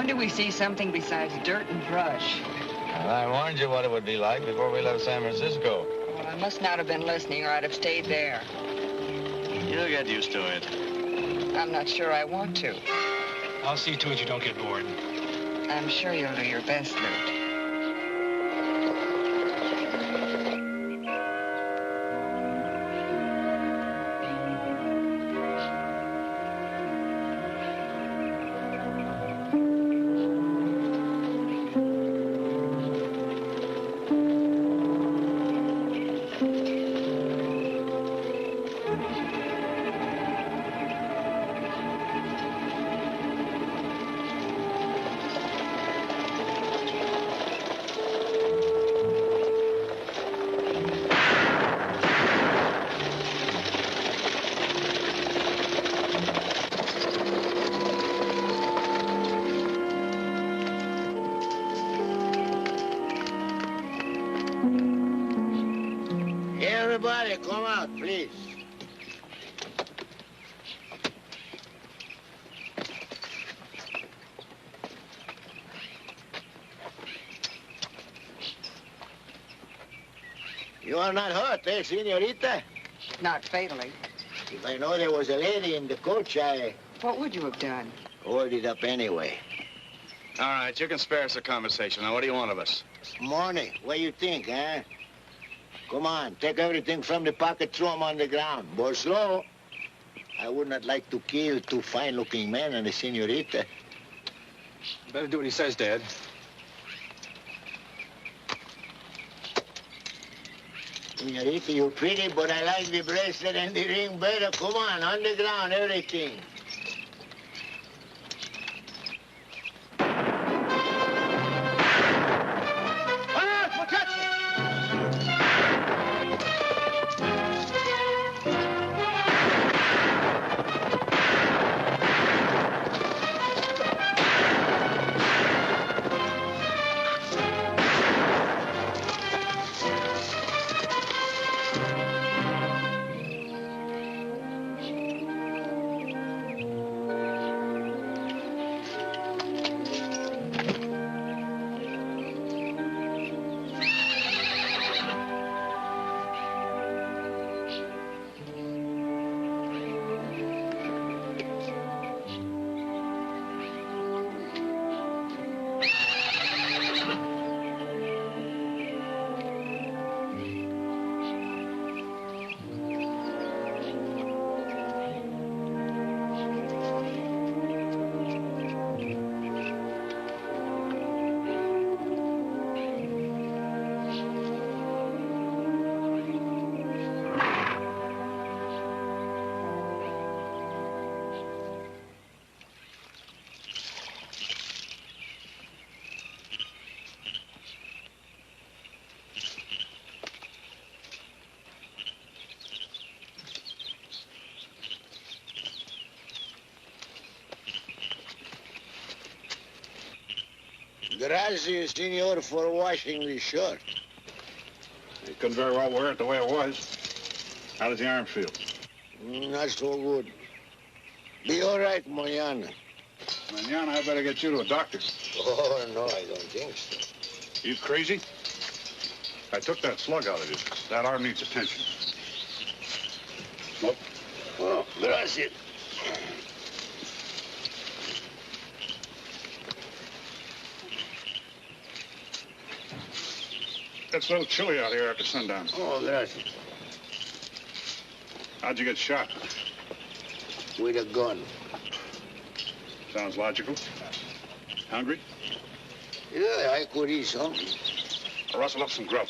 do we see something besides dirt and brush? Well, I warned you what it would be like before we left San Francisco. Well, I must not have been listening, or I'd have stayed there. You'll get used to it. I'm not sure I want to. I'll see to it you don't get bored. I'm sure you'll do your best, Lute. Everybody, come out, please. You are not hurt, eh, senorita? Not fatally. If I know there was a lady in the coach, I What would you have done? hauled it up anyway. All right, you can spare us a conversation. Now, what do you want of us? Morning, what do you think, huh? Come on, take everything from the pocket, throw them on the ground. More slow. I would not like to kill two fine-looking men and a senorita. Better do what he says, Dad. Senorita, you're pretty, but I like the bracelet and the ring better. Come on the ground, everything. Gracias, senor, for washing the shirt. You couldn't very well wear it the way it was. How does the arm feel? Not so good. Be all right, mañana. Mañana, I better get you to a doctor. Oh, no, I don't think so. You crazy? I took that slug out of you. That arm needs attention. Smoke? Oh, gracias. It's a little chilly out here after sundown. Oh, gracias. How'd you get shot? With a gun. Sounds logical. Hungry? Yeah, I could eat something. I'll rustle up some grub.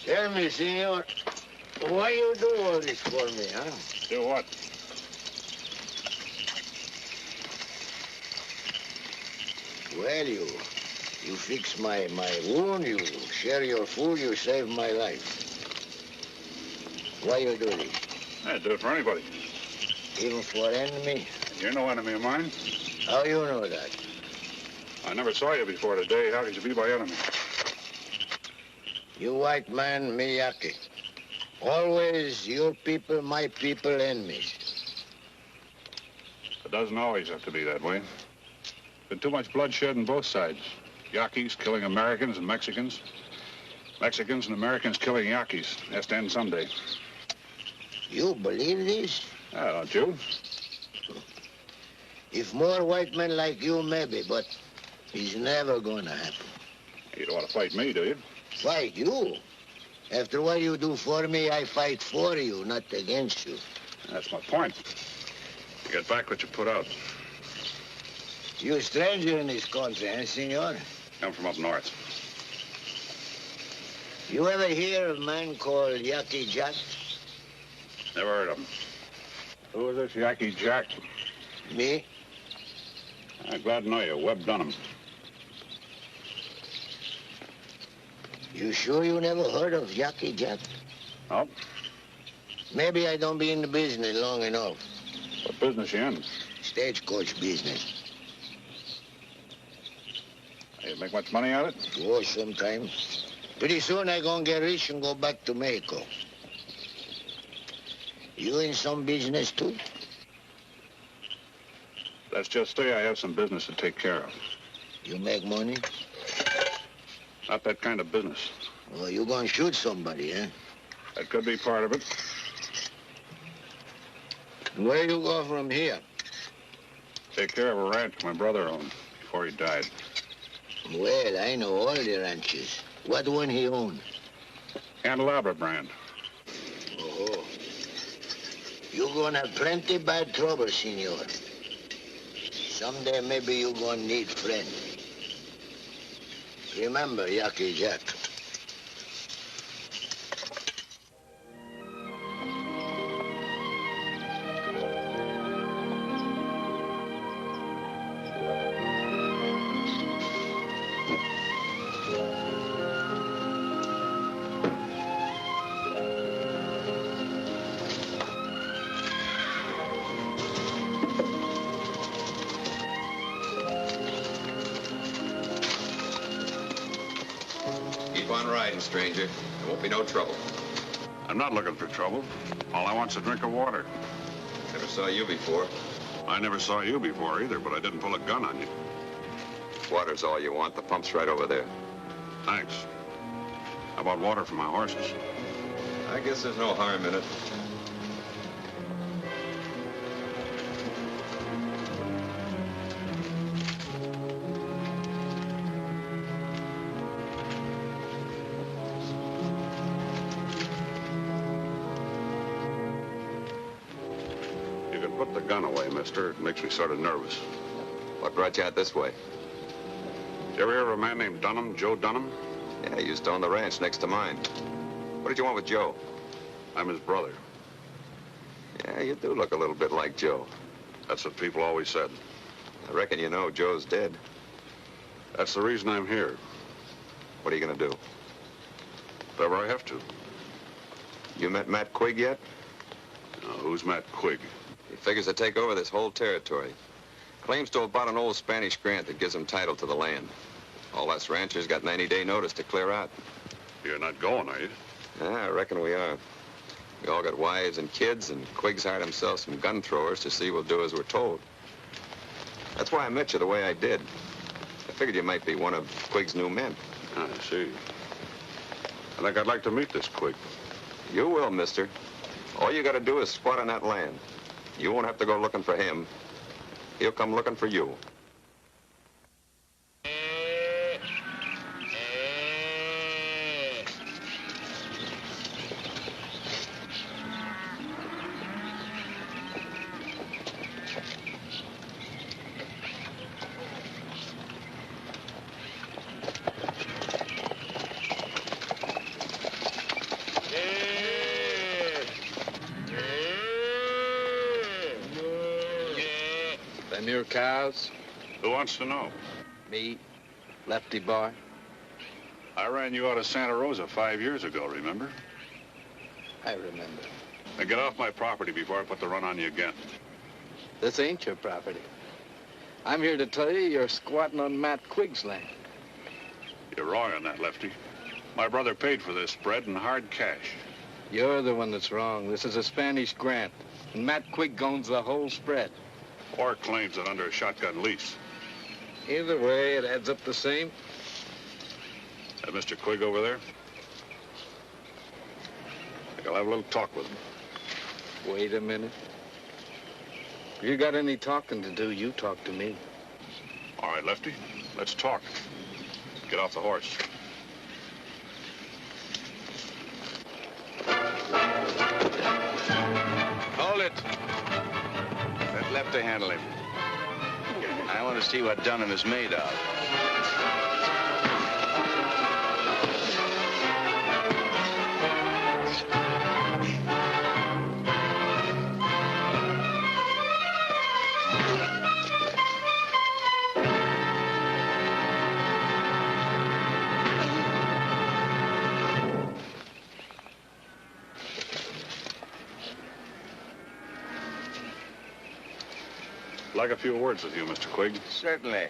Tell me, senor, why you do all this for me, huh? Do what? Well, you fix my wound, you share your food, you save my life. Why you do this? I'd do it for anybody. Even for enemy? You're no enemy of mine. How you know that? I never saw you before today. How could you be my enemy? You white man, me yaqui. Always your people, my people, enemies. It doesn't always have to be that way. Been too much bloodshed on both sides. Yaquis killing Americans and Mexicans. Mexicans and Americans killing Yaquis. Has to end someday. You believe this? Don't you? If more white men like you, maybe, but it's never gonna happen. You don't want to fight me, do you? Fight you? After what you do for me, I fight for you, not against you. That's my point. You get back what you put out. You a stranger in this country, eh, senor? I'm from up north. You ever hear of a man called Yaqui Jack? Never heard of him. Who is this Yaqui Jack? Me? I'm glad to know you. Webb Dunham. You sure you never heard of Yaqui Jack? Oh? Maybe I don't be in the business long enough. What business you in? Stagecoach business. You make much money out of it? Oh, sometime. Pretty soon I gonna get rich and go back to Mexico. You in some business too? Let's just say I have some business to take care of. You make money? Not that kind of business. Oh, you gonna shoot somebody, eh? That could be part of it. Where you go from here? Take care of a ranch my brother owned before he died. Well, I know all the ranches. What one he owned? Candelabra brand. Oh. You gonna have plenty bad trouble, senor. Someday maybe you gonna need friend. Remember, Yaqui Jack. Keep on riding, stranger. There won't be no trouble. I'm not looking for trouble. All I want's a drink of water. Never saw you before. I never saw you before either, but I didn't pull a gun on you. Water's all you want. The pump's right over there. Thanks. How about water for my horses? I guess there's no harm in it. You can put the gun away, mister. It makes me sort of nervous. What brought you out this way? Did you ever hear of a man named Dunham, Joe Dunham? Yeah, he used to own the ranch next to mine. What did you want with Joe? I'm his brother. Yeah, you do look a little bit like Joe. That's what people always said. I reckon you know Joe's dead. That's the reason I'm here. What are you gonna do? Whatever I have to. You met Matt Quigg yet? Now, who's Matt Quigg? He figures to take over this whole territory. Claims to have bought an old Spanish grant that gives him title to the land. All us ranchers got 90-day notice to clear out. You're not going, are you? Yeah, I reckon we are. We all got wives and kids, and Quigg's hired himself some gun throwers to see we'll do as we're told. That's why I met you the way I did. I figured you might be one of Quigg's new men. I see. I think I'd like to meet this Quigg. You will, mister. All you gotta do is squat on that land. You won't have to go looking for him. He'll come looking for you. Them your cows? Who wants to know? Me, Lefty Boy. I ran you out of Santa Rosa 5 years ago, remember? I remember. Now get off my property before I put the run on you again. This ain't your property. I'm here to tell you you're squatting on Matt Quigg's land. You're wrong on that, Lefty. My brother paid for this spread in hard cash. You're the one that's wrong. This is a Spanish grant, and Matt Quigg owns the whole spread. Or claims it under a shotgun lease. Either way, it adds up the same. That Mr. Quigg over there? I think I'll have a little talk with him. Wait a minute. If you got any talking to do, you talk to me. All right, Lefty, let's talk. Get off the horse. Hold it. Let Lefty handle him. I want to see what Dunham is made of. I'd like a few words with you, Mr. Quigg. Certainly.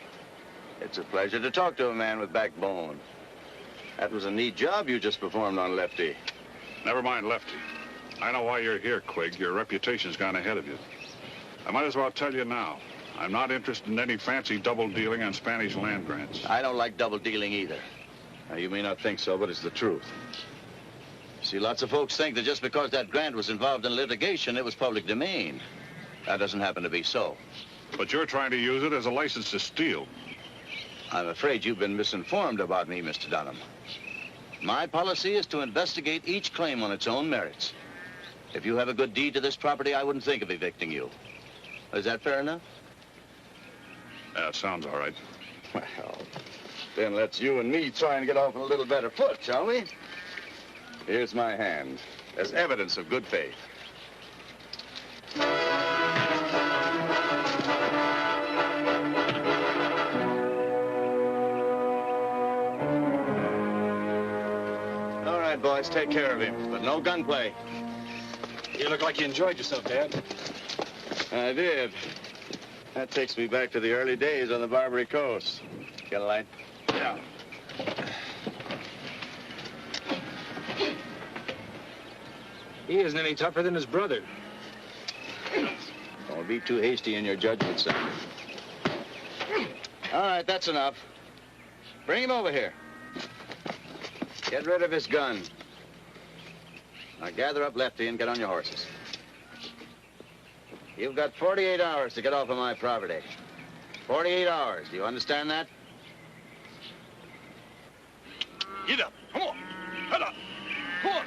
It's a pleasure to talk to a man with backbone. That was a neat job you just performed on Lefty. Never mind Lefty. I know why you're here, Quigg. Your reputation's gone ahead of you. I might as well tell you now. I'm not interested in any fancy double dealing on Spanish land grants. I don't like double dealing either. Now, you may not think so, but it's the truth. See, lots of folks think that just because that grant was involved in litigation, it was public domain. That doesn't happen to be so. But you're trying to use it as a license to steal. I'm afraid you've been misinformed about me, Mr. Dunham. My policy is to investigate each claim on its own merits. If you have a good deed to this property, I wouldn't think of evicting you. Is that fair enough? Yeah, it sounds all right. Well, then let's you and me try and get off on a little better foot, shall we? Here's my hand as evidence of good faith. All right, boys, take care of him, but no gunplay. You look like you enjoyed yourself, Dad. I did. That takes me back to the early days on the Barbary Coast. Get a light? Yeah. He isn't any tougher than his brother. Don't be too hasty in your judgment, son. All right, that's enough. Bring him over here. Get rid of his gun. Now gather up Lefty and get on your horses. You've got 48 hours to get off of my property. 48 hours. Do you understand that? Get up. Come on. Head up. Come on.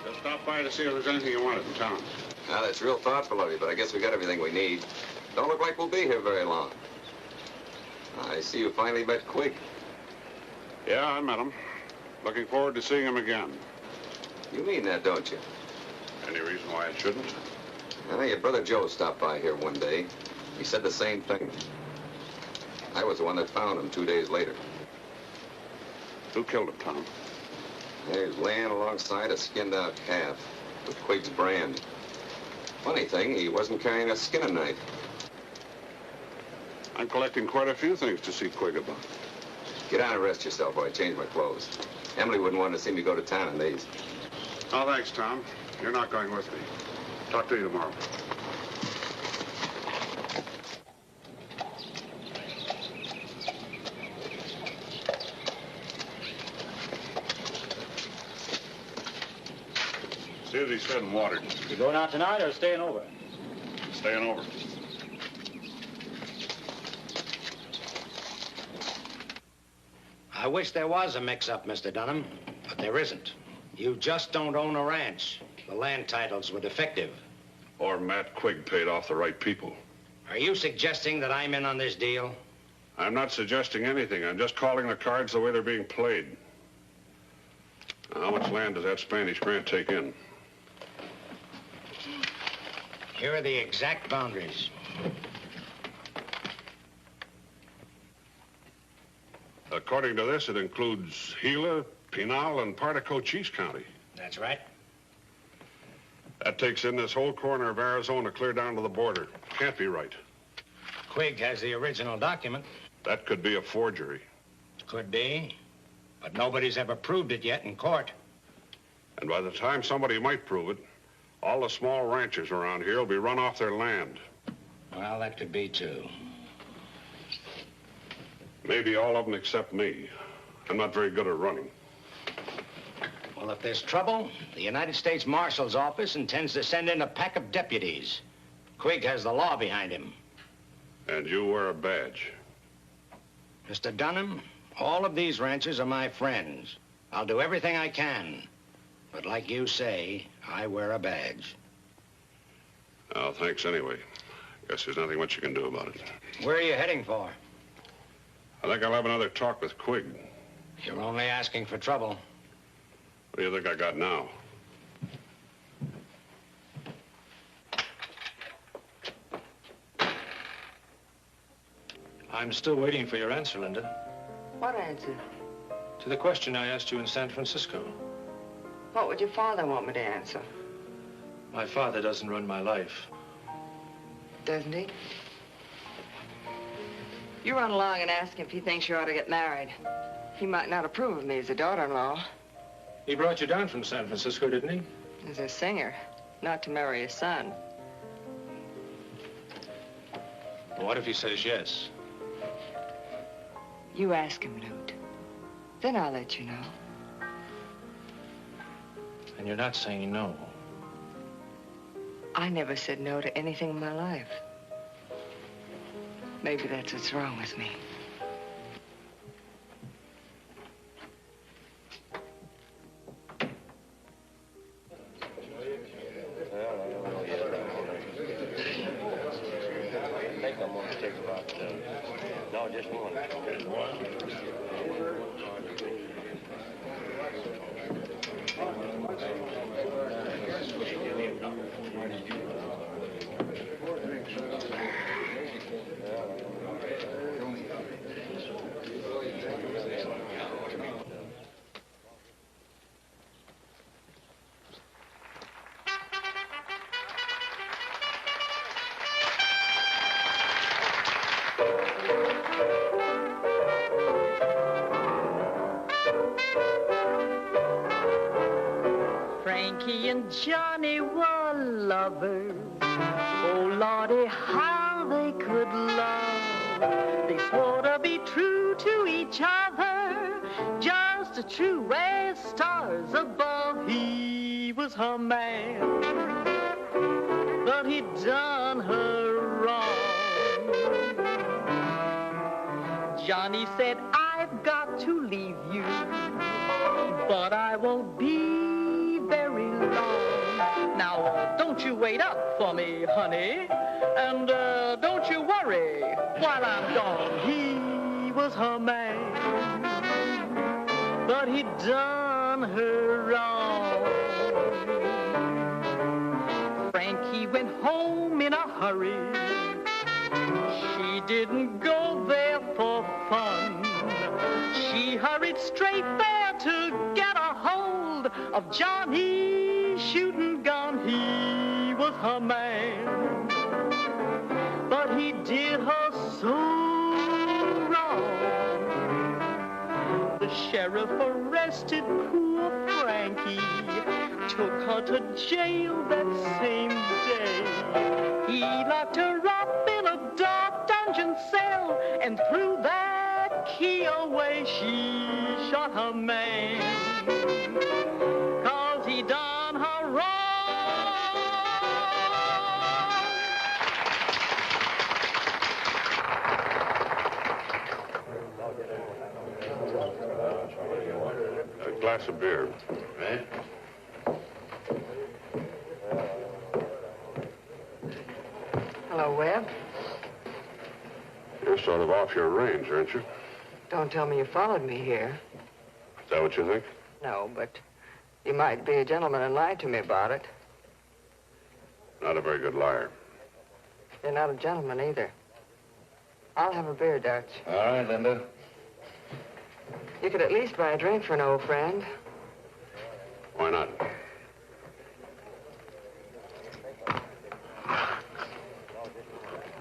Just stop by to see if there's anything you wanted in town. Now, that's real thoughtful of you, but I guess we got everything we need. Don't look like we'll be here very long. I see you finally met Quigg. Yeah, I met him. Looking forward to seeing him again. You mean that, don't you? Any reason why I shouldn't? Well, your brother Joe stopped by here one day. He said the same thing. I was the one that found him 2 days later. Who killed him, Tom? He was laying alongside a skinned-out calf with Quigg's brand. Funny thing, he wasn't carrying a skinning knife. I'm collecting quite a few things to see Quigg about. Get down and rest yourself while I change my clothes. Emily wouldn't want to see me go to town in these. Oh, thanks, Tom. You're not going with me. Talk to you tomorrow. See as he's fed and watered. You going out tonight or staying over? Staying over. I wish there was a mix-up, Mr. Dunham, but there isn't. You just don't own a ranch. The land titles were defective. Or Matt Quigg paid off the right people. Are you suggesting that I'm in on this deal? I'm not suggesting anything. I'm just calling the cards the way they're being played. Now, how much land does that Spanish grant take in? Here are the exact boundaries. According to this, it includes Gila, Pinal, and part of Cochise County. That's right. That takes in this whole corner of Arizona clear down to the border. Can't be right. Quigg has the original document. That could be a forgery. Could be, but nobody's ever proved it yet in court. And by the time somebody might prove it, all the small ranchers around here will be run off their land. Well, that could be too. Maybe all of them except me. I'm not very good at running. Well, if there's trouble, the United States Marshal's office intends to send in a pack of deputies. Quigg has the law behind him. And you wear a badge. Mr. Dunham, all of these ranchers are my friends. I'll do everything I can. But like you say, I wear a badge. Oh, thanks anyway. Guess there's nothing much you can do about it. Where are you heading for? I think I'll have another talk with Quigg. You're only asking for trouble. What do you think I got now? I'm still waiting for your answer, Linda. What answer? To the question I asked you in San Francisco. What would your father want me to answer? My father doesn't run my life. Doesn't he? You run along and ask him if he thinks you ought to get married. He might not approve of me as a daughter-in-law. He brought you down from San Francisco, didn't he? As a singer, not to marry his son. Well, what if he says yes? You ask him, Newt. Then I'll let you know. And you're not saying no. I never said no to anything in my life. Maybe that's what's wrong with me. Frankie and Johnny were lovers. Oh, Lordy, how they could love. They swore to be true to each other, just as true as stars above. He was her man, but he'd done her wrong. Johnny said, I've got to leave you, but I won't be very long. Now, don't you wait up for me, honey, and don't you worry while I'm gone. He was her man, but he'd done her wrong. Frankie went home in a hurry. She didn't go there for fun. She hurried straight there to get a hold of Johnny's shooting gun. He was her man, but he did her so wrong. The sheriff arrested poor Frankie, took her to jail that same day. He locked her up in a dark dungeon cell and threw that key away. She shot her man, 'cause he done her wrong. A glass of beer. Right? Hello, Webb. You're sort of off your range, aren't you? Don't tell me you followed me here. Is that what you think? No, but you might be a gentleman and lie to me about it. Not a very good liar. You're not a gentleman either. I'll have a beer, Dutch. All right, Linda. You could at least buy a drink for an old friend. Why not?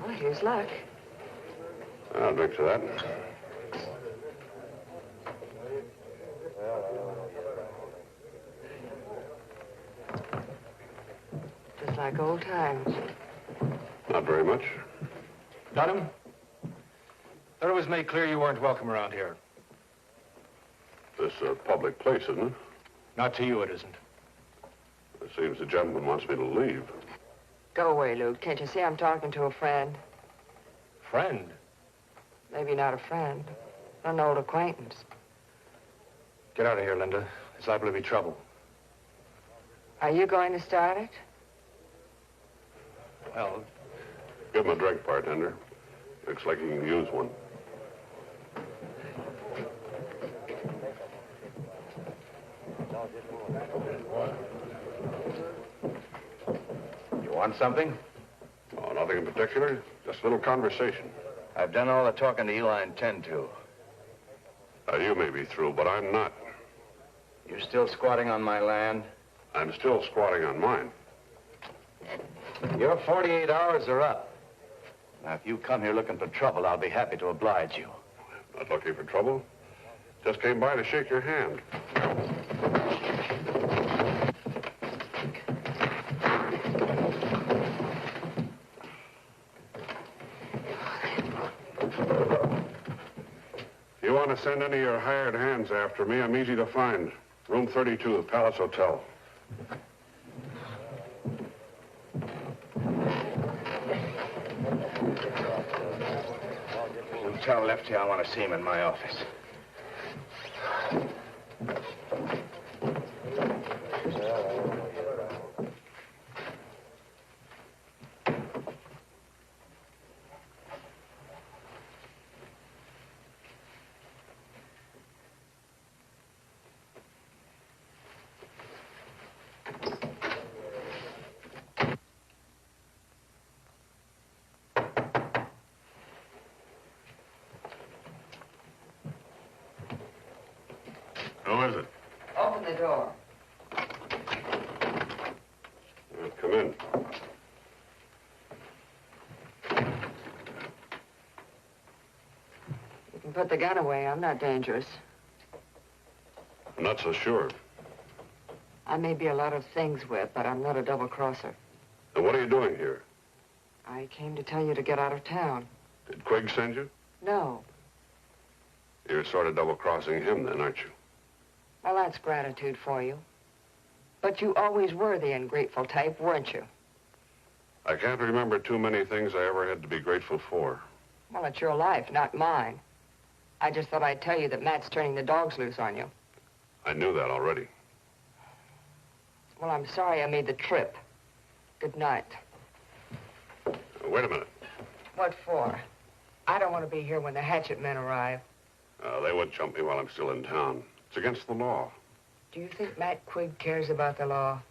Well, here's luck. I'll drink to that. Just like old times. Not very much. Dunham? Thought it was made clear you weren't welcome around here. This is a public place, isn't it? Not to you, it isn't. It seems the gentleman wants me to leave. Go away, Luke. Can't you see I'm talking to a friend? Friend? Maybe not a friend. An old acquaintance. Get out of here, Linda. It's liable to be trouble. Are you going to start it? Well, Give him a drink, bartender. Looks like he can use one. You want something? Oh, nothing in particular. Just a little conversation. I've done all the talking to you I intend to. Now, you may be through, but I'm not. You still squatting on my land? I'm still squatting on mine. Your 48 hours are up. Now, if you come here looking for trouble, I'll be happy to oblige you. Not looking for trouble. Just came by to shake your hand. If you want to send any of your hired hands after me, I'm easy to find. Room 32, the Palace Hotel. You tell Lefty I want to see him in my office. Who is it? Open the door. Come in. You can put the gun away. I'm not dangerous. I'm not so sure. I may be a lot of things, Webb, but I'm not a double-crosser. And what are you doing here? I came to tell you to get out of town. Did Quigg send you? No. You're sort of double-crossing him then, aren't you? Well, that's gratitude for you. But you always were the ungrateful type, weren't you? I can't remember too many things I ever had to be grateful for. Well, it's your life, not mine. I just thought I'd tell you that Matt's turning the dogs loose on you. I knew that already. Well, I'm sorry I made the trip. Good night. Wait a minute. What for? I don't want to be here when the hatchet men arrive. They would jump me while I'm still in town. It's against the law. Do you think Matt Quigg cares about the law?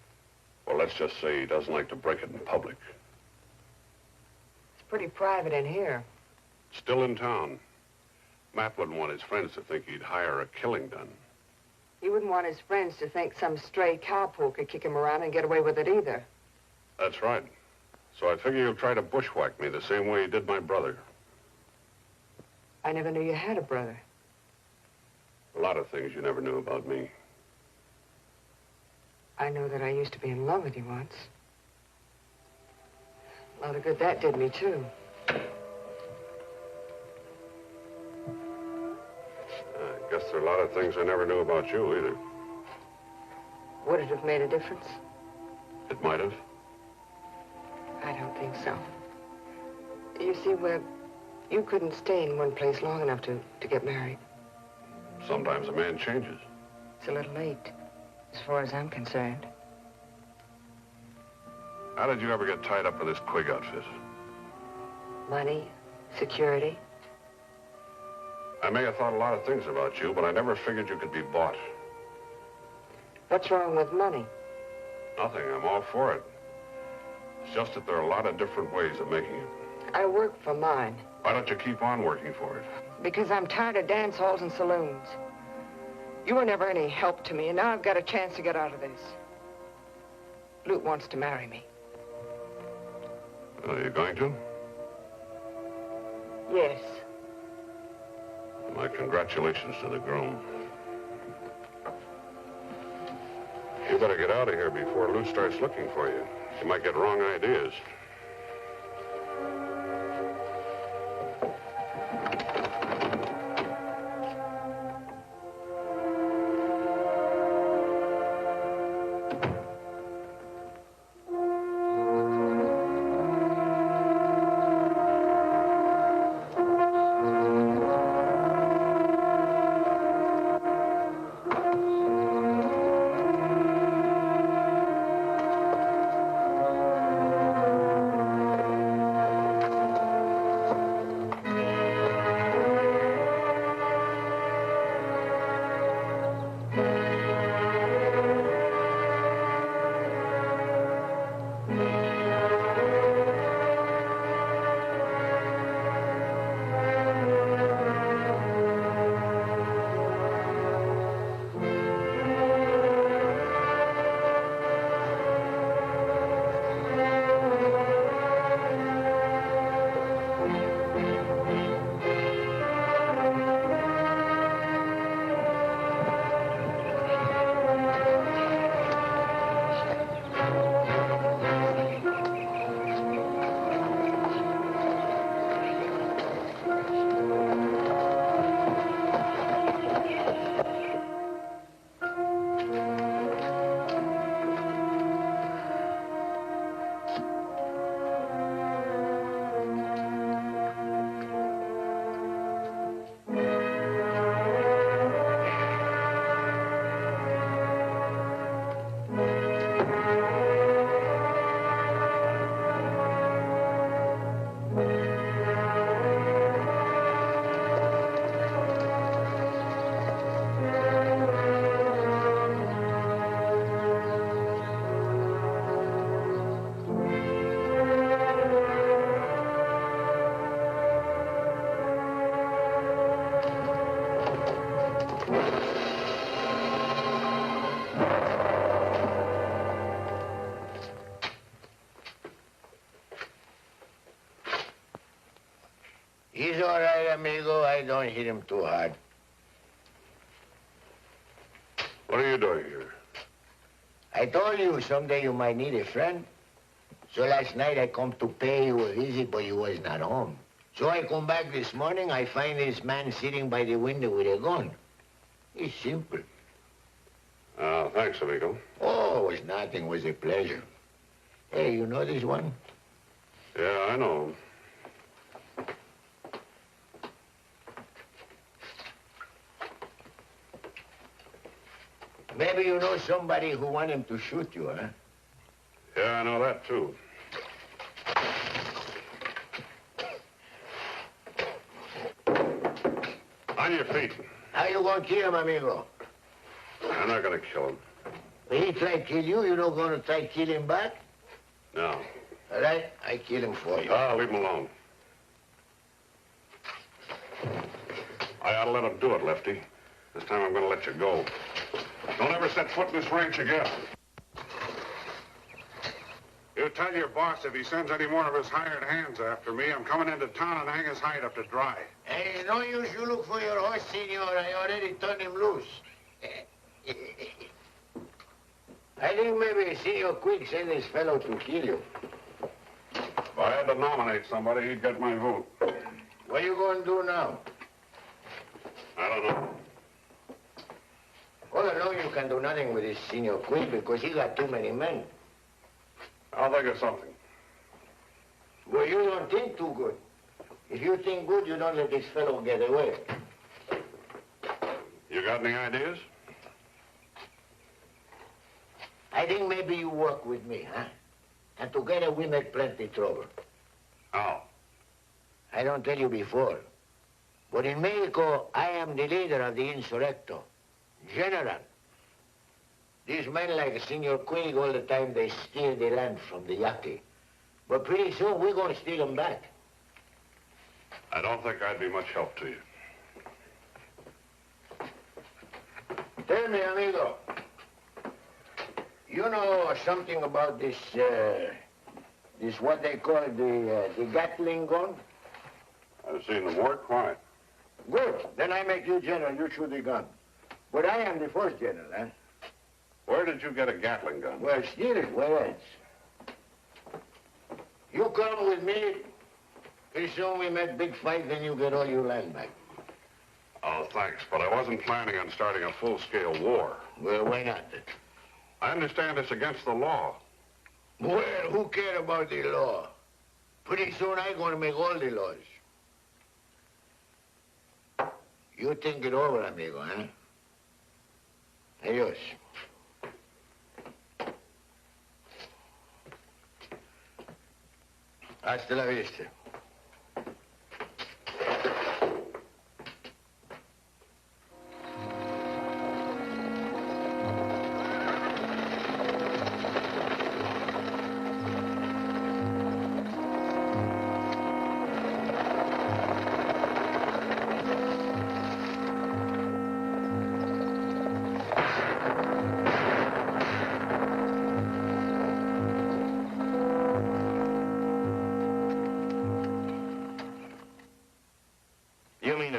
Well, let's just say he doesn't like to break it in public. It's pretty private in here. Still in town. Matt wouldn't want his friends to think he'd hire a killing done. He wouldn't want his friends to think some stray cowpoke could kick him around and get away with it either. That's right. So I figure you'll try to bushwhack me the same way you did my brother. I never knew you had a brother. A lot of things you never knew about me. I know that I used to be in love with you once. A lot of good that did me, too. I guess there are a lot of things I never knew about you, either. Would it have made a difference? It might have. I don't think so. You see, Webb, you couldn't stay in one place long enough to get married. Sometimes a man changes. It's a little late, as far as I'm concerned. How did you ever get tied up with this Quigg outfit? Money, security. I may have thought a lot of things about you, but I never figured you could be bought. What's wrong with money? Nothing. I'm all for it. It's just that there are a lot of different ways of making it. I work for mine. Why don't you keep on working for it? Because I'm tired of dance halls and saloons. You were never any help to me, and now I've got a chance to get out of this. Lute wants to marry me. Are you going to? Yes. My congratulations to the groom. You better get out of here before Lou starts looking for you. You might get wrong ideas. He's all right, amigo. I don't hit him too hard. What are you doing here? I told you someday you might need a friend. So last night I come to pay you a visit, but you was not home. So I come back this morning, I find this man sitting by the window with a gun. It's simple. Thanks, amigo. Oh, it was nothing. It was a pleasure. Hey, you know this one? Yeah, I know. Maybe you know somebody who want him to shoot you, huh? Yeah, I know that, too. On your feet. How you gonna kill him, amigo? I'm not gonna kill him. When he try to kill you, you not gonna try to kill him back? No. All right, I kill him for you. Leave him alone. I ought to let him do it, Lefty. This time I'm gonna let you go. Don't ever set foot in this ranch again. You tell your boss if he sends any more of his hired hands after me, I'm coming into town and hang his hide up to dry. Hey, no use you look for your horse, senor. I already turned him loose. I think maybe Senor Quick sent this fellow to kill you. If I had to nominate somebody, he'd get my vote. What are you going to do now? I don't know. All along, you can do nothing with this Senor Quick because he got too many men. I'll think of something. Well, you don't think too good. If you think good, you don't let this fellow get away. You got any ideas? I think maybe you work with me, huh? And together we make plenty trouble. How? I don't tell you before. But in Mexico, I am the leader of the insurrecto. General. These men like Senor Quig all the time, they steal the land from the Yaqui. But pretty soon, we're going to steal them back. I don't think I'd be much help to you. Tell me, amigo. You know something about this what they call the Gatling gun? I've seen them work. Why? Good. Then I make you general. You shoot the gun. But I am the first general, huh? Where did you get a Gatling gun? Well, steal it. Where else? You come with me. Pretty soon we make big fight, then you get all your land back. Oh, thanks, but I wasn't planning on starting a full-scale war. Well, why not? I understand it's against the law. Well, who cares about the law? Pretty soon I'm going to make all the laws. You think it over, amigo, huh? Adios. Hasta la vista.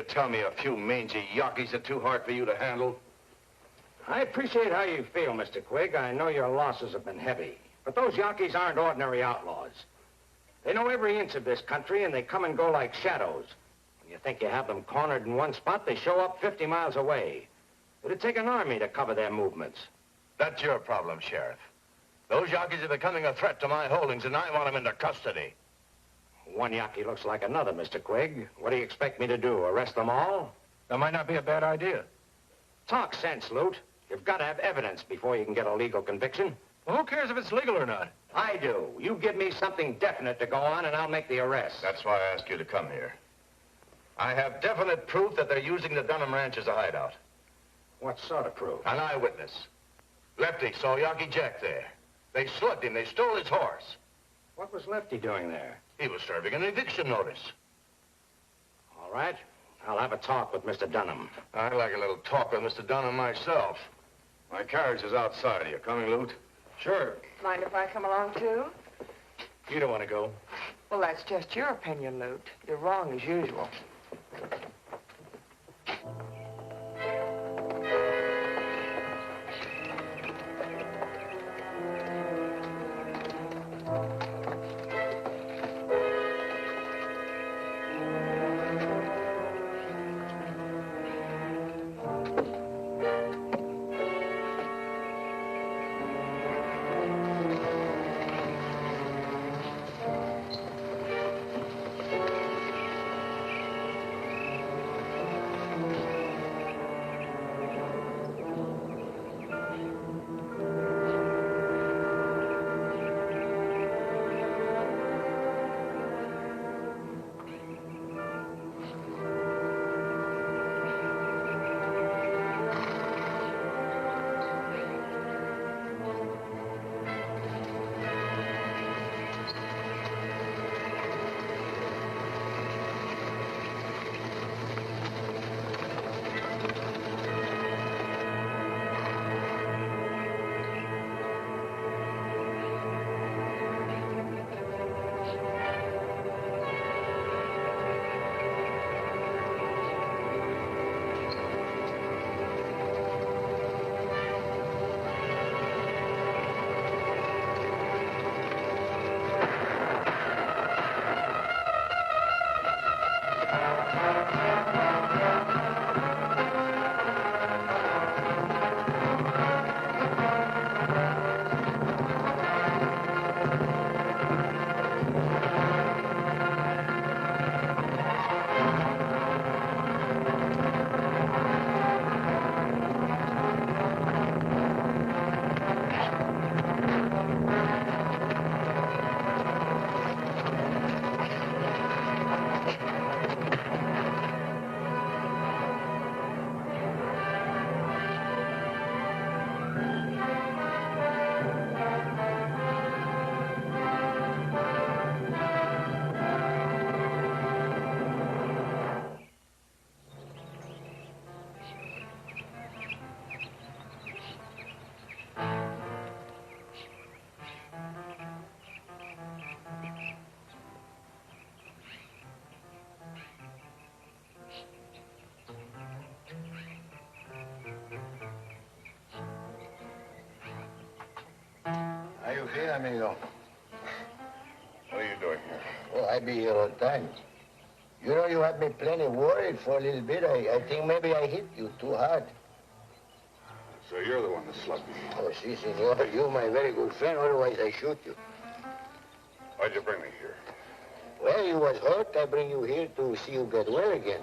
Tell me a few mangy Yankees are too hard for you to handle? I appreciate how you feel, Mr. Quig. I know your losses have been heavy. But those Yankees aren't ordinary outlaws. They know every inch of this country, and they come and go like shadows. When you think you have them cornered in one spot, they show up 50 miles away. It'd take an army to cover their movements. That's your problem, Sheriff. Those Yankees are becoming a threat to my holdings, and I want them into custody. One Yaqui looks like another, Mr. Quig. What do you expect me to do, arrest them all? That might not be a bad idea. Talk sense, Lute. You've got to have evidence before you can get a legal conviction. Well, who cares if it's legal or not? I do. You give me something definite to go on, and I'll make the arrest. That's why I asked you to come here. I have definite proof that they're using the Dunham Ranch as a hideout. What sort of proof? An eyewitness. Lefty saw Yaqui Jack there. They slugged him. They stole his horse. What was Lefty doing there? He was serving an eviction notice. All right. I'll have a talk with Mr. Dunham. I'd like a little talk with Mr. Dunham myself. My carriage is outside. Are you coming, Lute? Sure. Mind if I come along, too? You don't want to go. Well, that's just your opinion, Lute. You're wrong as usual. morning, amigo. What are you doing here? Oh, I be here all time. You know, you have me plenty worried for a little bit. I think maybe I hit you too hard. So you're the one that slugged me. Oh, si, senor. You're my very good friend. Otherwise, I shoot you. Why'd you bring me here? Well, you was hurt. I bring you here to see you get well again.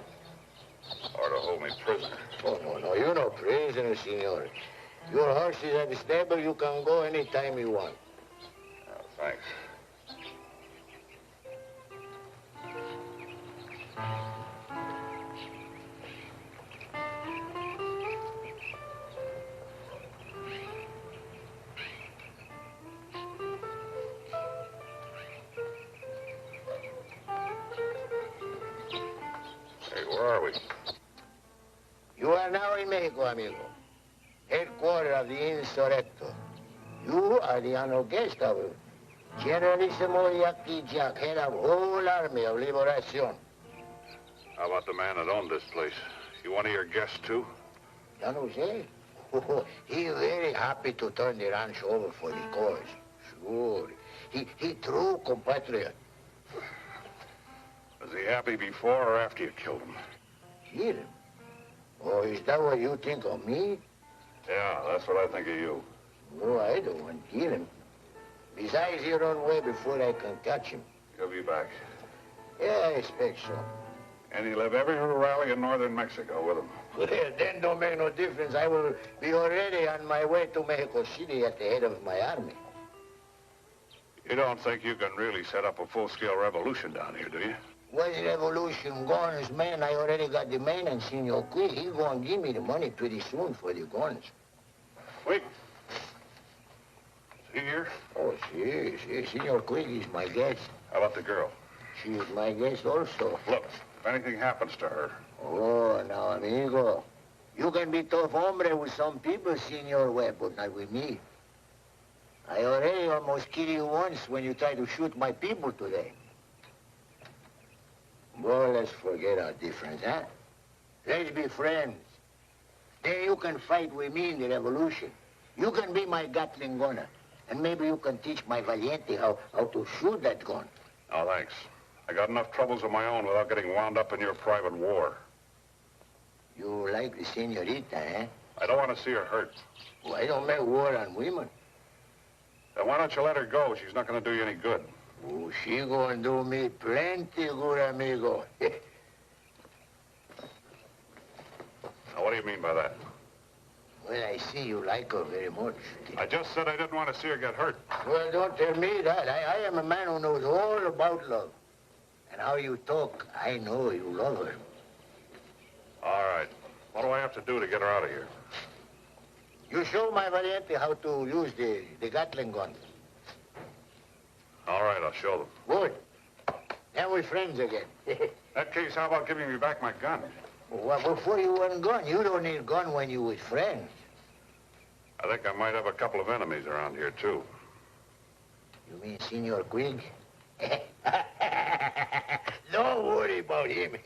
Or to hold me prisoner? Oh, no. You're no prisoner, senor. Your horse is at the stable. You can go any time you want. Oh, thanks. Where are we? You are now in Mexico, amigo. Headquarters of the Índios Selvagens. You are the honored guest of Generalissimo Yaqui Jack, head of whole army of liberation. How about the man that owned this place? You one of your guests, too? Don Jose? Oh, he very happy to turn the ranch over for the cause. Sure. He true compatriot. Was he happy before or after you killed him? Kill him? Oh, is that what you think of me? Yeah, that's what I think of you. No, I don't want to kill him. Besides, he run away before I can catch him. He'll be back. Yeah, I expect so. And he'll have every rally in northern Mexico with him. Well, then don't make no difference. I will be already on my way to Mexico City at the head of my army. You don't think you can really set up a full-scale revolution down here, do you? When the revolution guns, man, I already got the man and Senor Quig. He gonna give me the money pretty soon for the guns. Wait. Is he here? Oh, si. Senor Quig is my guest. How about the girl? She is my guest also. Look, if anything happens to her... Oh, now, amigo. You can be tough hombre with some people, Senor Webb, but not with me. I already almost killed you once when you tried to shoot my people today. Well, let's forget our difference, huh? Let's be friends. Then you can fight with me in the revolution. You can be my Gatling gunner. And maybe you can teach my Valiente how to shoot that gun. Oh, thanks. I got enough troubles of my own without getting wound up in your private war. You like the senorita, eh? I don't want to see her hurt. Well, I don't make war on women. Then why don't you let her go? She's not going to do you any good. Oh, she gonna do me plenty good, amigo. Now, what do you mean by that? Well, I see you like her very much. I just said I didn't want to see her get hurt. Well, don't tell me that. I am a man who knows all about love. And how you talk, I know you love her. All right. What do I have to do to get her out of here? You show my Valiente how to use the Gatling gun. All right, I'll show them. Good. Then we're friends again. In that case, how about giving me back my gun? Well, before you want gun, you don't need gun when you with friends. I think I might have a couple of enemies around here, too. You mean Senor Quig? Don't worry about him.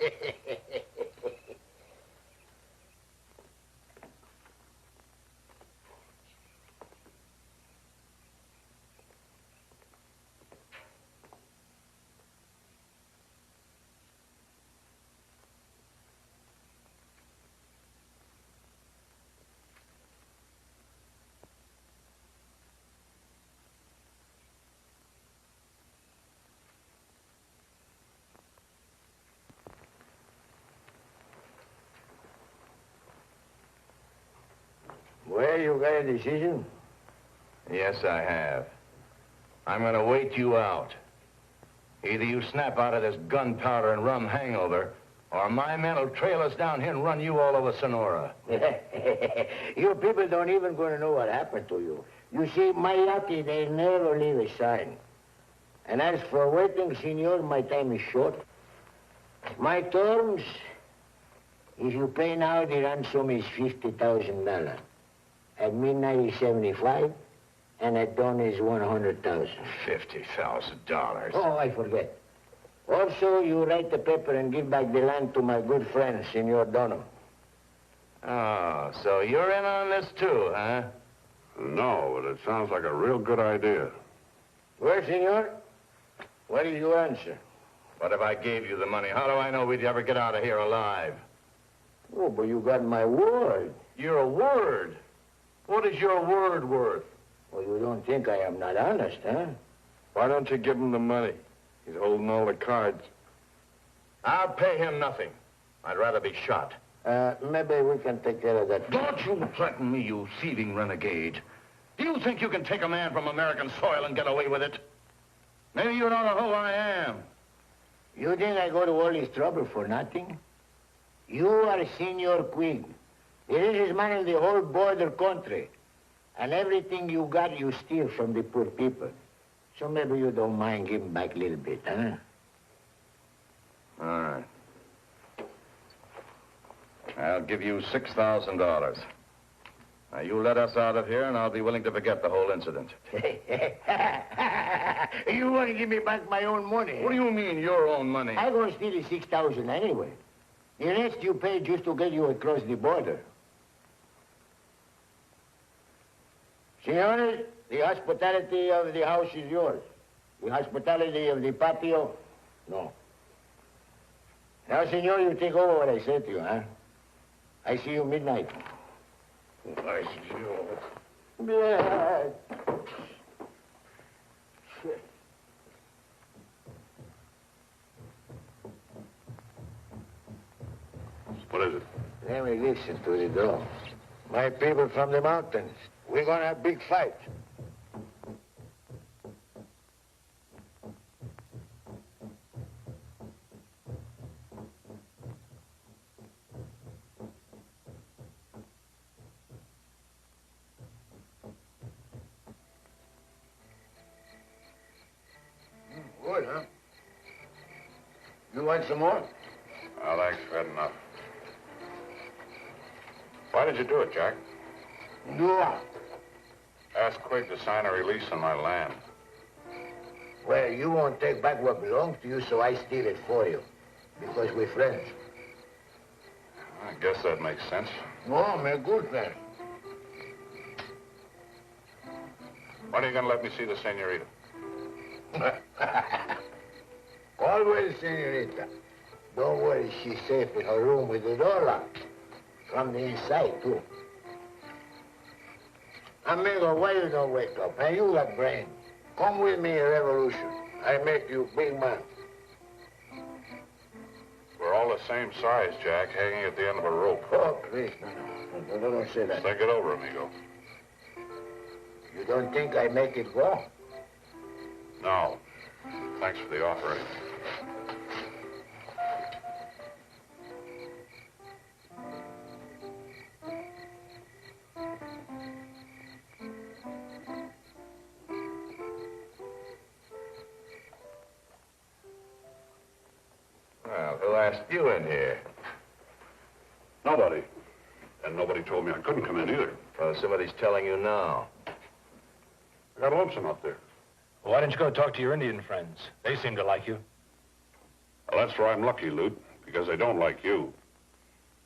Well, you got a decision? Yes, I have. I'm gonna wait you out. Either you snap out of this gunpowder and rum hangover, or my men will trail us down here and run you all over Sonora. Your people don't even gonna know what happened to you. You see, my Yaqui, they never leave a sign. And as for waiting, senor, my time is short. My terms, if you pay now, the ransom is $50,000. At midnight is 75, and at dawn is 100,000. $50,000. Oh, I forget. Also, you write the paper and give back the land to my good friend, Senor Dunham. Oh, so you're in on this too, huh? No, but it sounds like a real good idea. Well, senor, what is your answer? What if I gave you the money? How do I know we'd ever get out of here alive? Oh, but you got my word. Your word? What is your word worth? Well, you don't think I am not honest, huh? Why don't you give him the money? He's holding all the cards. I'll pay him nothing. I'd rather be shot. Maybe we can take care of that. Don't you threaten me, you thieving renegade. Do you think you can take a man from American soil and get away with it? Maybe you don't know who I am. You think I go to all this trouble for nothing? You are Senor Quig. The richest man in the whole border country. And everything you got, you steal from the poor people. So maybe you don't mind giving back a little bit, huh? All right. I'll give you $6,000. Now, you let us out of here, and I'll be willing to forget the whole incident. You want to give me back my own money? What do you mean, your own money? I'm going to steal the 6,000 anyway. The rest you paid just to get you across the border. Senores, the hospitality of the house is yours. The hospitality of the patio, no. Now, senor, you take over what I said to you, huh? I see you midnight. I see you. Yeah. What is it? Let me listen to the door. My people from the mountains. We're gonna have a big fight. Good, huh? You want some more? Well, thanks, I've had enough. Why did you do it, Jack? No. Ask Quig to sign a release on my land. Well, you won't take back what belongs to you, so I steal it for you. Because we're friends. I guess that makes sense. No, we're good friends. When are you going to let me see the senorita? Always, senorita. Don't worry, she's safe in her room with the door locked. From the inside, too. Amigo, why you don't wake up? And you got brains. Come with me in revolution. I make you big man. We're all the same size, Jack, hanging at the end of a rope. Oh, please, no, don't say that. Think it over, amigo. You don't think I make it go? No. Thanks for the offer, anyway. Well, who asked you in here? Nobody. And nobody told me I couldn't come in either. Well, somebody's telling you now. I got lonesome up there. Well, why don't you go talk to your Indian friends? They seem to like you. Well, that's where I'm lucky, Lute, because they don't like you.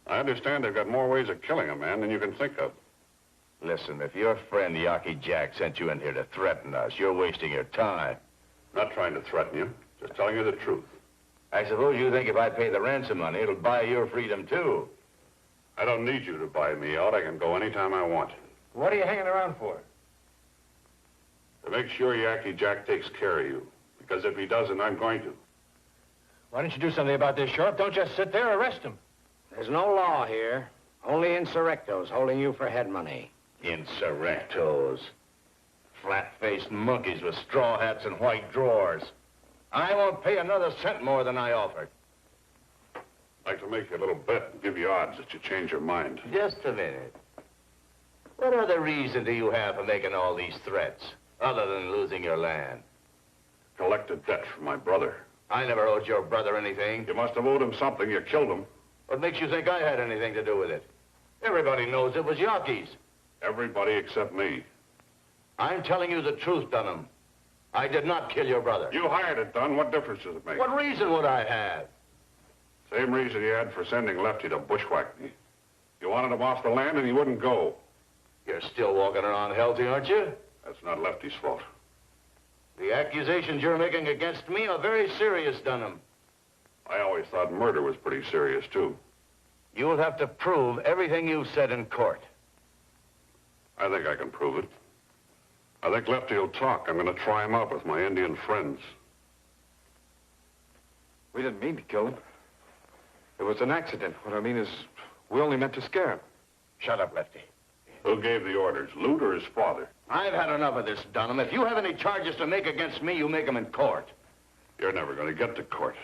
I understand they've got more ways of killing a man than you can think of. Listen, if your friend Yaki Jack sent you in here to threaten us, you're wasting your time. Not trying to threaten you, just telling you the truth. I suppose you think if I pay the ransom money, it'll buy your freedom, too. I don't need you to buy me out. I can go anytime I want. What are you hanging around for? To make sure Yaki Jack takes care of you. Because if he doesn't, I'm going to. Why don't you do something about this, Sheriff? Don't just sit there, arrest him. There's no law here. Only insurrectos holding you for head money. Insurrectos. Flat-faced monkeys with straw hats and white drawers. I won't pay another cent more than I offered. I'd like to make you a little bet and give you odds that you change your mind. Just a minute. What other reason do you have for making all these threats, other than losing your land? Collect a debt from my brother. I never owed your brother anything. You must have owed him something. You killed him. What makes you think I had anything to do with it? Everybody knows it was Yaki's. Everybody except me. I'm telling you the truth, Dunham. I did not kill your brother. You hired it, Dunn. What difference does it make? What reason would I have? Same reason you had for sending Lefty to bushwhack me. You wanted him off the land and he wouldn't go. You're still walking around healthy, aren't you? That's not Lefty's fault. The accusations you're making against me are very serious, Dunham. I always thought murder was pretty serious, too. You'll have to prove everything you said in court. I think I can prove it. I think Lefty will talk. I'm going to try him out with my Indian friends. We didn't mean to kill him. It was an accident. What I mean is, we only meant to scare him. Shut up, Lefty. Who gave the orders, Lute or his father? I've had enough of this, Dunham. If you have any charges to make against me, you make them in court. You're never going to get to court.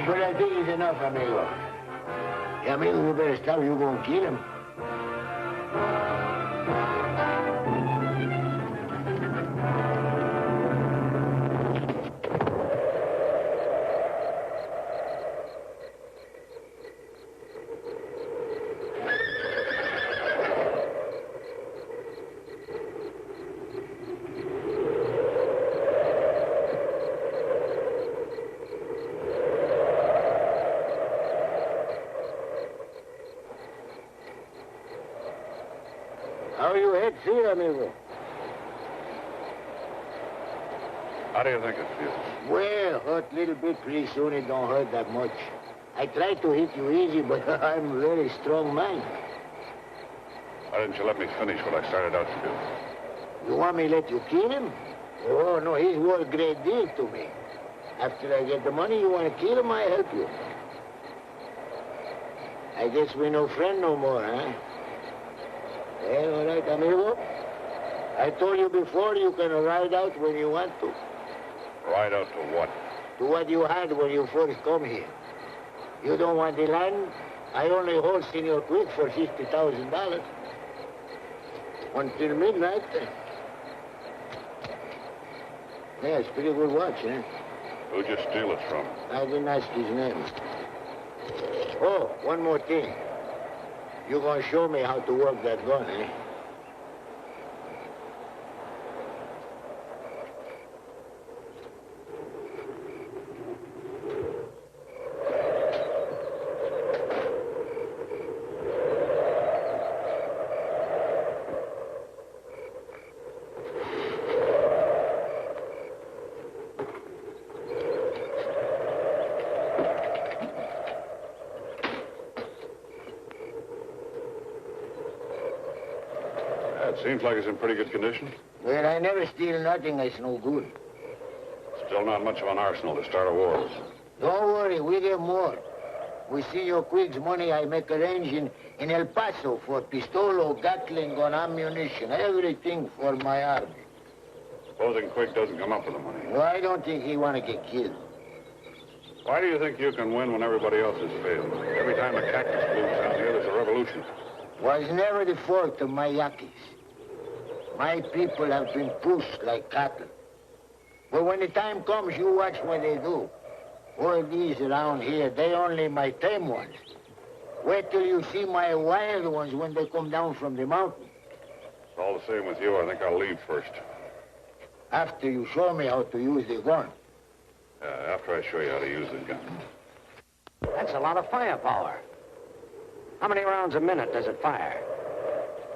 But I think it's enough, amigo. Yeah, amigo, you better stop. You're going to kill him. How you head feel, amigo? How do you think it feels? Well, hurt little bit. Pretty soon it don't hurt that much. I tried to hit you easy, but I'm a very strong man. Why didn't you let me finish what I started out to do? You want me to let you kill him? Oh, no, he's worth a great deal to me. After I get the money, you want to kill him, I help you. I guess we're no friend no more, huh? Well, all right, amigo. I told you before you can ride out when you want to. Ride out to what? To what you had when you first come here. You don't want the land? I only hold Senor Quick for $50,000. Until midnight. Yeah, it's pretty good watch, eh? Who'd you steal it from? I didn't ask his name. Oh, one more thing. You're going to show me how to work that gun, eh? Seems like it's in pretty good condition. Well, I never steal nothing that's no good. Still not much of an arsenal to start a war. Don't worry, we get more. We see your Quigg's money I make arrange in El Paso for pistolo, Gatling, gun, ammunition, everything for my army. Supposing Quigg doesn't come up with the money. No, I don't think he want to get killed. Why do you think you can win when everybody else has failed? Every time the cactus blooms down here, there's a revolution. Was never the fault of my Yaquis. My people have been pushed like cattle. But when the time comes, you watch what they do. All these around here, they only my tame ones. Wait till you see my wild ones when they come down from the mountain. It's all the same with you. I think I'll leave first. After you show me how to use the gun. After I show you how to use the gun. That's a lot of firepower. How many rounds a minute does it fire?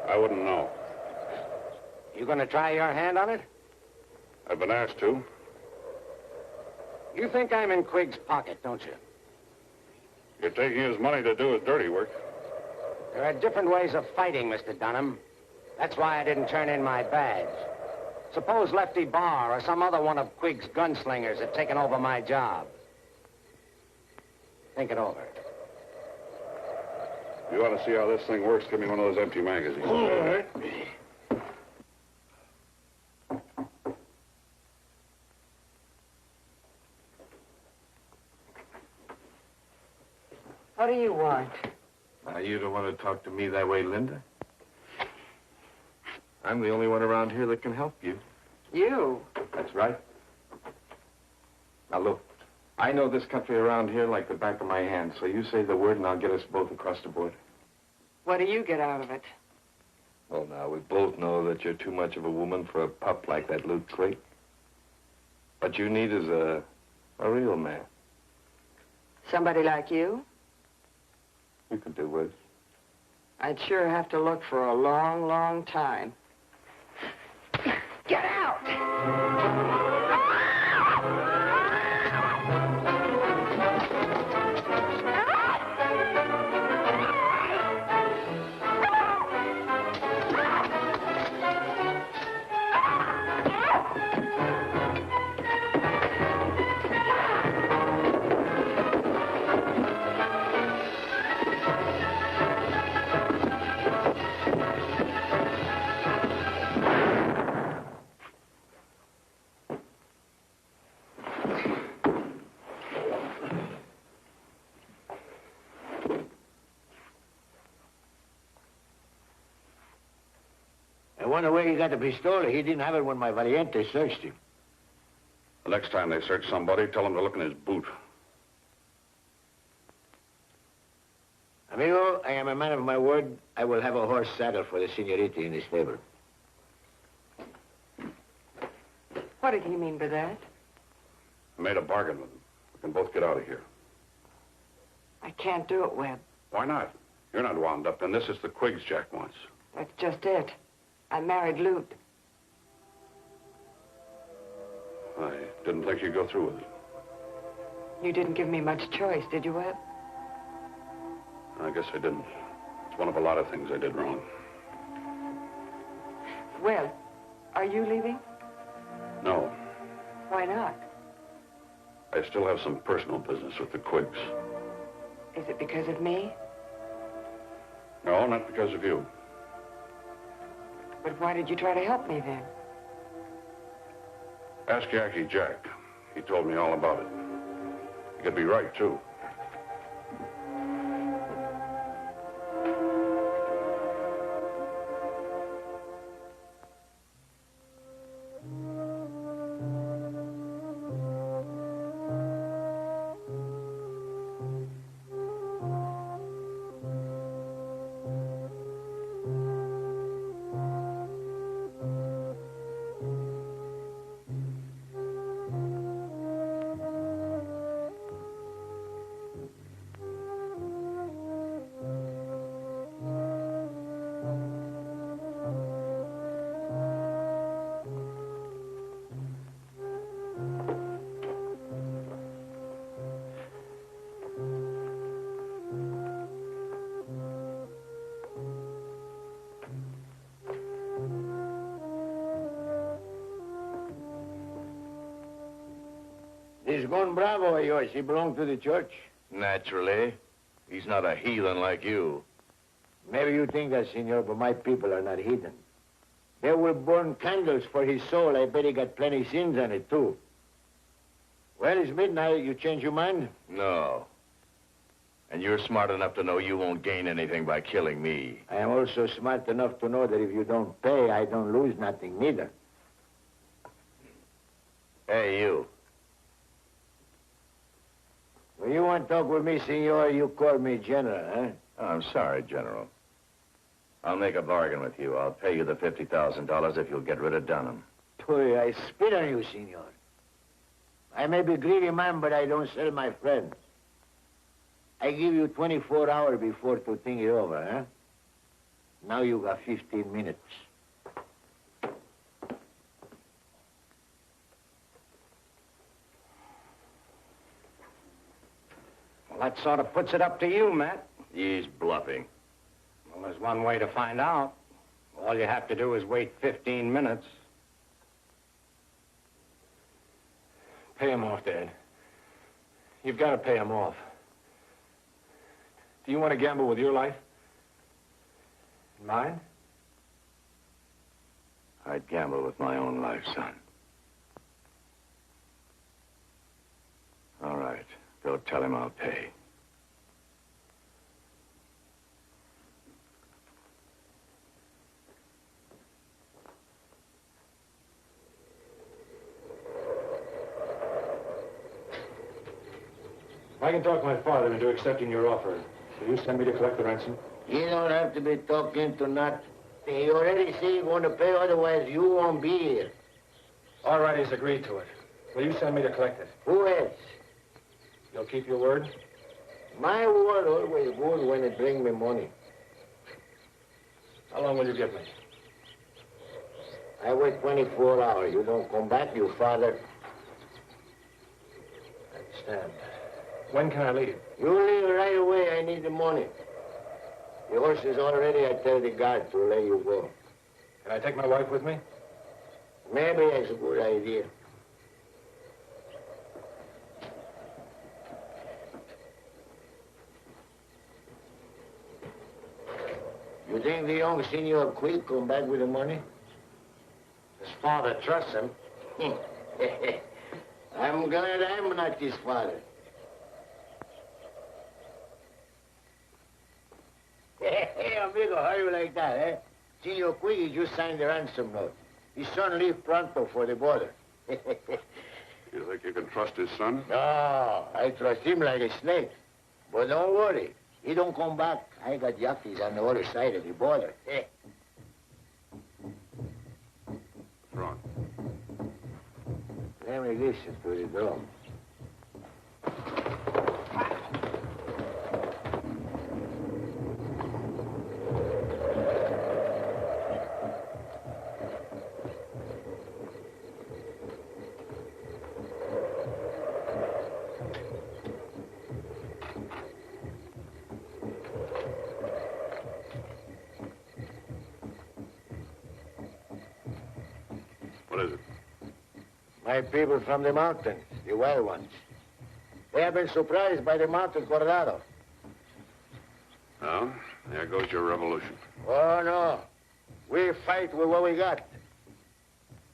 I wouldn't know. You gonna try your hand on it? I've been asked to. You think I'm in Quigg's pocket, don't you? You're taking his money to do his dirty work. There are different ways of fighting, Mr. Dunham. That's why I didn't turn in my badge. Suppose Lefty Barr or some other one of Quigg's gunslingers had taken over my job. Think it over. You ought to see how this thing works. Give me one of those empty magazines. All right. What do you want? Now, you don't want to talk to me that way, Linda. I'm the only one around here that can help you. You? That's right. Now, look, I know this country around here like the back of my hand, so you say the word and I'll get us both across the border. What do you get out of it? Well, now, we both know that you're too much of a woman for a pup like that Luke Quigg. What you need is a real man. Somebody like you? You could do with. I'd sure have to look for a long, long time. Get out! I wonder where he got the pistol. He didn't have it when my Valiente searched him. The next time they search somebody, tell them to look in his boot. Amigo, I am a man of my word. I will have a horse saddle for the senorita in the stable. What did he mean by that? I made a bargain with him. We can both get out of here. I can't do it, Webb. Why not? You're not wound up, and this is the Quiggs Jack wants. That's just it. I married Lute. I didn't think you'd go through with it. You didn't give me much choice, did you, Webb? I guess I didn't. It's one of a lot of things I did wrong. Webb, are you leaving? No. Why not? I still have some personal business with the Quiggs. Is it because of me? No, not because of you. But why did you try to help me then? Ask Yankee Jack. He told me all about it. He could be right, too. This Gon Bravo of yours, he belonged to the church? Naturally. He's not a heathen like you. Maybe you think that, senor, but my people are not heathen. They will burn candles for his soul. I bet he got plenty sins on it, too. Well, it's midnight. You change your mind? No. And you're smart enough to know you won't gain anything by killing me. I am also smart enough to know that if you don't pay, I don't lose nothing neither. Hey, you. When you want to talk with me, senor, you call me General, huh? Oh, I'm sorry, General. I'll make a bargain with you. I'll pay you the $50,000 if you'll get rid of Dunham. Boy, I spit on you, senor. I may be a greedy man, but I don't sell my friends. I give you 24 hours before to think it over, huh? Now you got 15 minutes. That sort of puts it up to you, Matt. He's bluffing. Well, there's one way to find out. All you have to do is wait 15 minutes. Pay him off, Dad. You've got to pay him off. Do you want to gamble with your life? And mine? I'd gamble with my own life, son. All right. Go tell him I'll pay. I can talk my father into accepting your offer. Will you send me to collect the ransom? You don't have to be talking to not. He already said you're going to pay, otherwise you won't be here. All right, he's agreed to it. Will you send me to collect it? Who else? You'll keep your word? My word always good when it brings me money. How long will you give me? I wait 24 hours. You don't come back, your father. I understand. When can I leave? You leave right away. I need the money. The horse is all ready. I tell the guard to let you go. Can I take my wife with me? Maybe that's a good idea. You think the young Senor Quick come back with the money? His father trusts him. I'm glad I'm not his father. Hey, amigo, how you like that, eh? Senor Quick, he just signed the ransom note. His son leave pronto for the border. You think you can trust his son? No, I trust him like a snake. But don't worry, he don't come back. I got Yankees on the other side of the border. What's wrong? Let me listen to the drum. What is it? My people from the mountains, the wild ones. They have been surprised by the mountain Coronado. Well, there goes your revolution. Oh, no. We fight with what we got.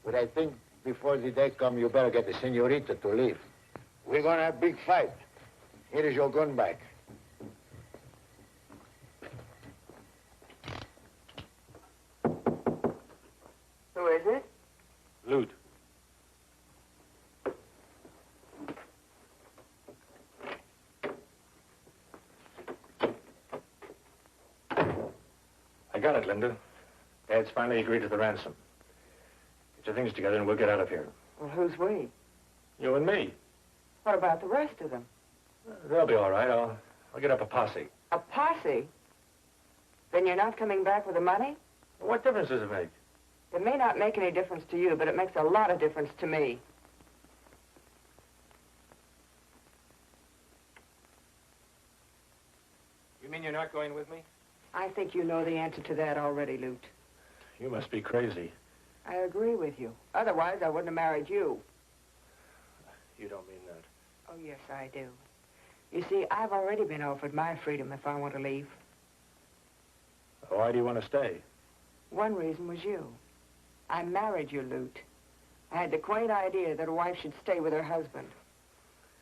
But I think before the day comes, you better get the senorita to leave. We're going to have a big fight. Here is your gun back. Who is it? Loot. I got it, Linda. Dad's finally agreed to the ransom. Get your things together and we'll get out of here. Well, who's we? You and me. What about the rest of them? They'll be all right. I'll get up a posse. A posse? Then you're not coming back with the money? What difference does it make? It may not make any difference to you, but it makes a lot of difference to me. You mean you're not going with me? I think you know the answer to that already, Lute. You must be crazy. I agree with you. Otherwise, I wouldn't have married you. You don't mean that. Oh, yes, I do. You see, I've already been offered my freedom if I want to leave. Why do you want to stay? One reason was you. I married you, Lute. I had the quaint idea that a wife should stay with her husband.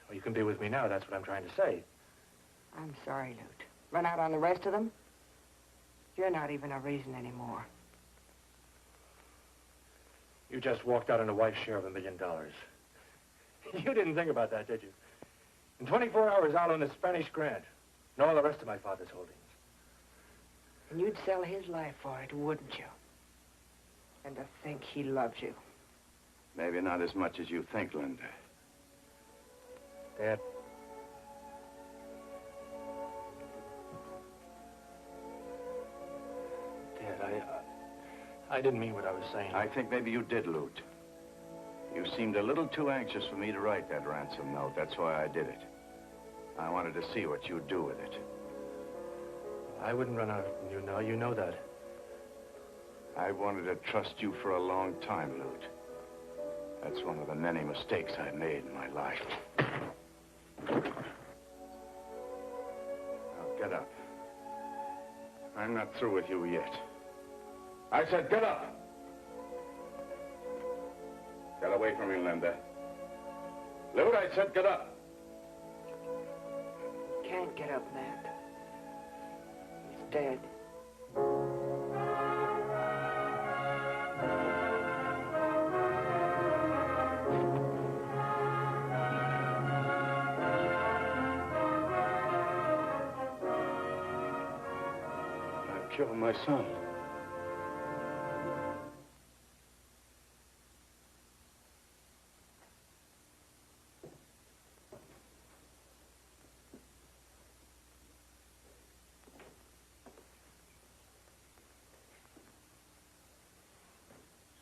Well, you can be with me now. That's what I'm trying to say. I'm sorry, Lute. Run out on the rest of them? You're not even a reason anymore. You just walked out on a wife's share of $1 million. You didn't think about that, did you? In 24 hours, I'll own the Spanish Grant and all the rest of my father's holdings. And you'd sell his life for it, wouldn't you? And to think he loves you. Maybe not as much as you think, Linda. Dad. Dad, I didn't mean what I was saying. I think maybe you did, Lute. You seemed a little too anxious for me to write that ransom note. That's why I did it. I wanted to see what you'd do with it. I wouldn't run out on you now. You know that. I wanted to trust you for a long time, Lute. That's one of the many mistakes I've made in my life. Now, get up. I'm not through with you yet. I said get up! Get away from me, Linda. Lute, I said get up. Can't get up, Matt. He's dead. I've killed my son.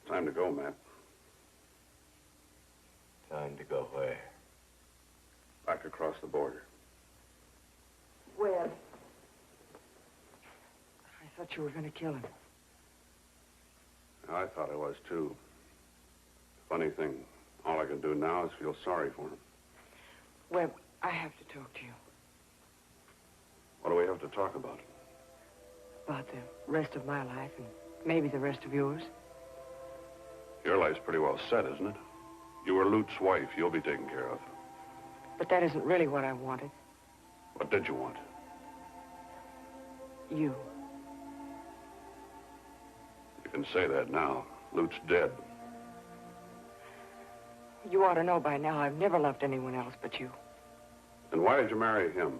Time to go, Matt. Time to go where? Back across the border. Webb. I thought you were going to kill him. I thought I was, too. Funny thing, all I can do now is feel sorry for him. Webb, I have to talk to you. What do we have to talk about? About the rest of my life and maybe the rest of yours. Your life's pretty well set, isn't it? You were Lute's wife. You'll be taken care of. But that isn't really what I wanted. What did you want? You. You can say that now. Lute's dead. You ought to know by now I've never loved anyone else but you. And why did you marry him?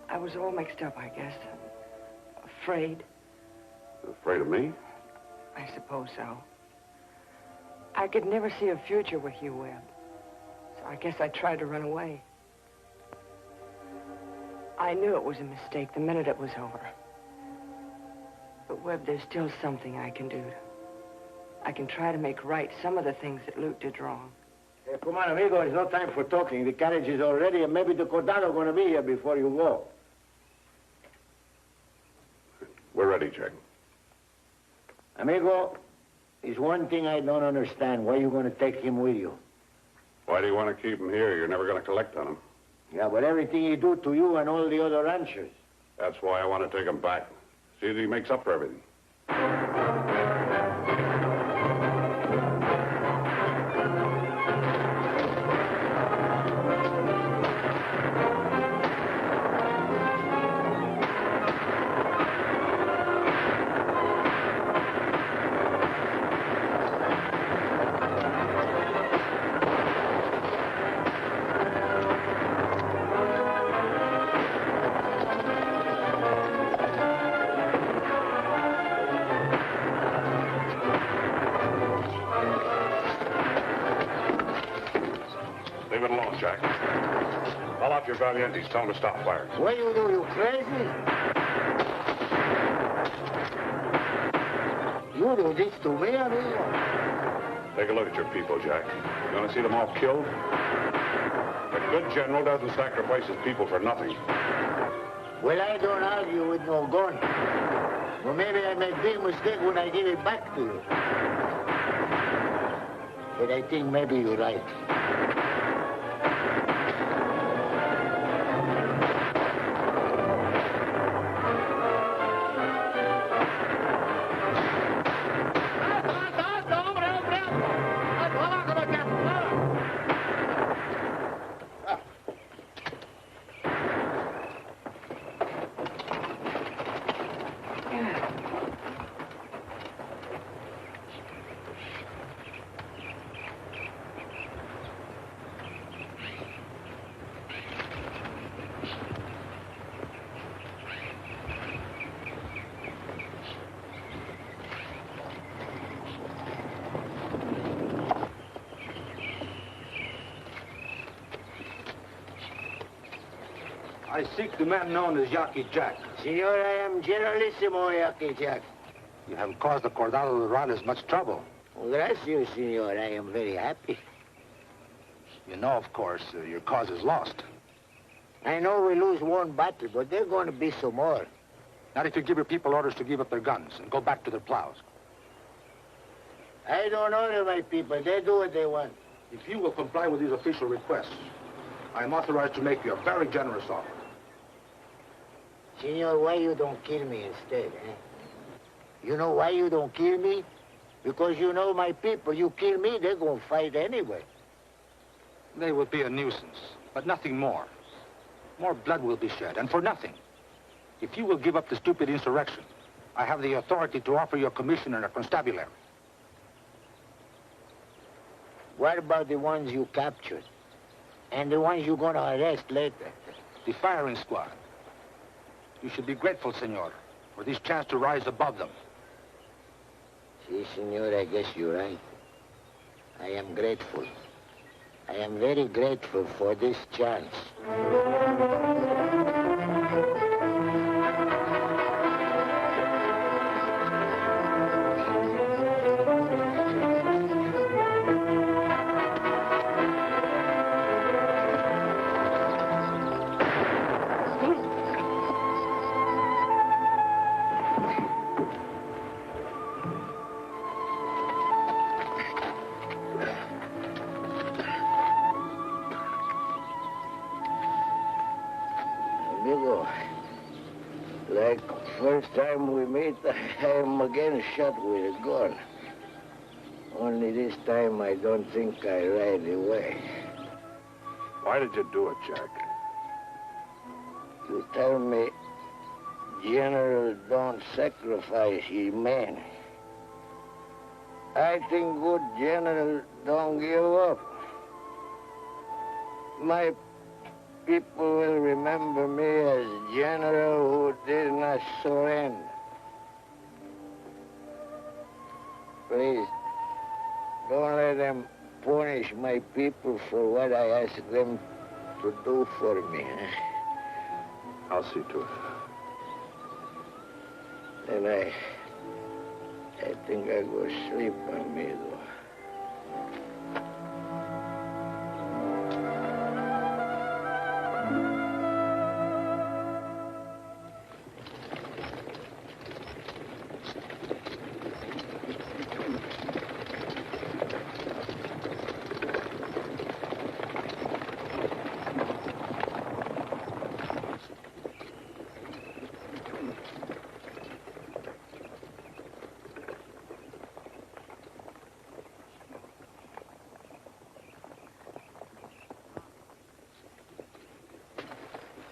I was all mixed up, I guess. Afraid. Afraid of me? I suppose so. I could never see a future with you, Webb. So I guess I tried to run away. I knew it was a mistake the minute it was over. But, Webb, there's still something I can do. I can try to make right some of the things that Lute did wrong. Hey, come on, amigo. It's no time for talking. The carriage is all ready, and maybe the Cordano going to be here before you go. We're ready, Jack. Amigo, there's one thing I don't understand. Why you going to take him with you? Why do you want to keep him here? You're never going to collect on him. Yeah, but everything he do to you and all the other ranchers. That's why I want to take him back. See that he makes up for everything. Leave it alone, Jack. Call out your valientes. Tell them to stop firing. What you do, you crazy? You do this to me, amigo? Take a look at your people, Jack. You want to see them all killed? A good general doesn't sacrifice his people for nothing. Well, I don't argue with no gun. Well, maybe I make big mistake when I give it back to you. But I think maybe you're right. I seek the man known as Yaqui Jack. Senor, I am Generalissimo Yaqui Jack. You have caused the Cordano de Ron as much trouble. Well, gracias, senor. I am very happy. You know, of course, your cause is lost. I know we lose one battle, but there are going to be some more. Not if you give your people orders to give up their guns and go back to their plows. I don't order my people. They do what they want. If you will comply with these official requests, I am authorized to make you a very generous offer. Senor, why you don't kill me instead, eh? You know why you don't kill me? Because you know my people. You kill me, they're going to fight anyway. They will be a nuisance, but nothing more. More blood will be shed, and for nothing. If you will give up the stupid insurrection, I have the authority to offer you a commission and a constabulary. What about the ones you captured? And the ones you're going to arrest later? The firing squad. You should be grateful, senor, for this chance to rise above them. See, senor, I guess you're right. I am grateful. I am very grateful for this chance. Like first time we meet, I am again shot with a gun. Only this time I don't think I ride away. Why did you do it, Jack? You tell me General don't sacrifice his men. I think good general don't give up. My people will remember me as general who did not surrender. Please, don't let them punish my people for what I asked them to do for me. I'll see to it. Then I think I go sleep, amigo.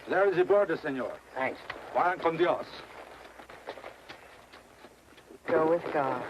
There is the border, senor. Thanks. Vayan con Dios. Go with God.